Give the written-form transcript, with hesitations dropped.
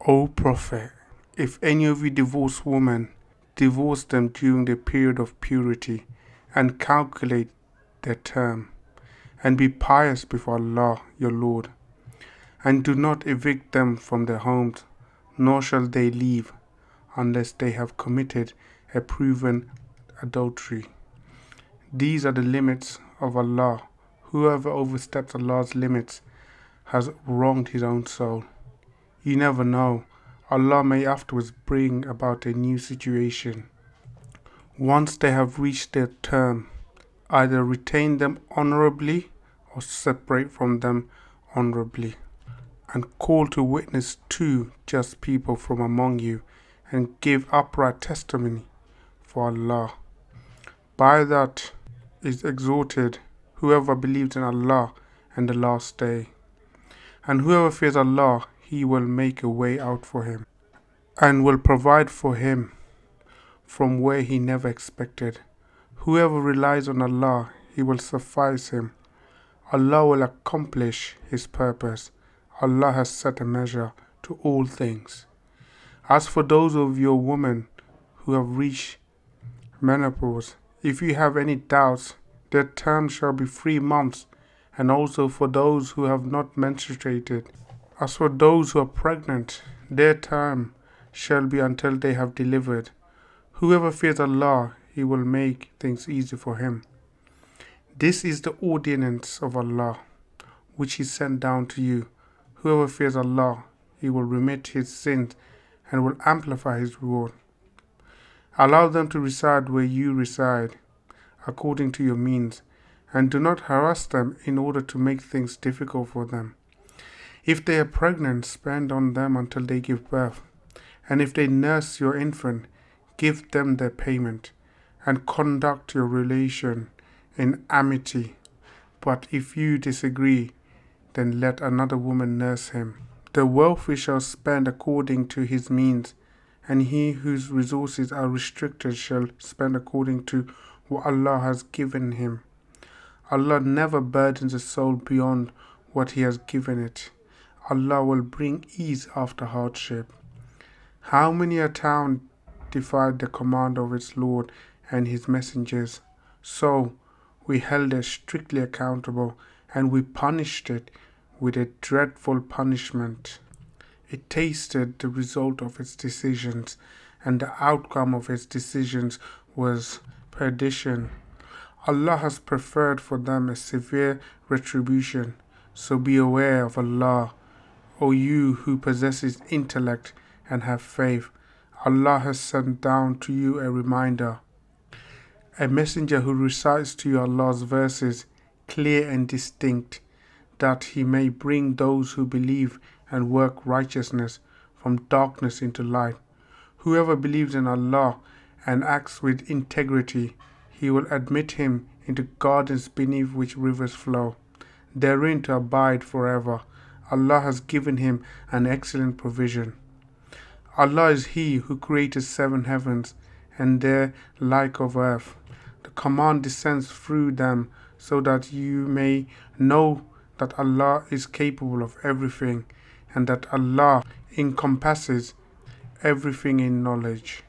O Prophet, if any of you divorce women, divorce them during the period of purity, and calculate their term, and be pious before Allah your Lord, and do not evict them from their homes, nor shall they leave, unless they have committed a proven adultery. These are the limits of Allah. Whoever oversteps Allah's limits has wronged his own soul. You never know. Allah may afterwards bring about a new situation. Once they have reached their term, either retain them honorably or separate from them honorably, and call to witness 2 just people from among you, and give upright testimony for Allah. By that is exhorted whoever believes in Allah and the last day. And whoever fears Allah, He will make a way out for him, and will provide for him from where he never expected. Whoever relies on Allah, He will suffice him. Allah will accomplish His purpose. Allah has set a measure to all things. As for those of your women who have reached menopause, if you have any doubts, their term shall be 3 months, and also for those who have not menstruated. As for those who are pregnant, their term shall be until they have delivered. Whoever fears Allah, He will make things easy for him. This is the ordinance of Allah, which He sent down to you. Whoever fears Allah, He will remit his sins and will amplify His reward. Allow them to reside where you reside, according to your means, and do not harass them in order to make things difficult for them. If they are pregnant, spend on them until they give birth, and if they nurse your infant, give them their payment, and conduct your relation in amity. But if you disagree, then let another woman nurse him. The wealthy shall spend according to his means, and he whose resources are restricted shall spend according to what Allah has given him. Allah never burdens a soul beyond what He has given it. Allah will bring ease after hardship. How many a town defied the command of its Lord and His messengers? So we held it strictly accountable, and we punished it with a dreadful punishment. It tasted the result of its decisions, and the outcome of its decisions was perdition. Allah has preferred for them a severe retribution. So be aware of Allah, O you who possesses intellect and have faith. Allah has sent down to you a reminder, a messenger who recites to you Allah's verses, clear and distinct, that He may bring those who believe and work righteousness from darkness into light. Whoever believes in Allah and acts with integrity, He will admit him into gardens beneath which rivers flow, therein to abide forever. Allah has given him an excellent provision. Allah is He who created 7 heavens and their like of earth. The command descends through them so that you may know that Allah is capable of everything, and that Allah encompasses everything in knowledge.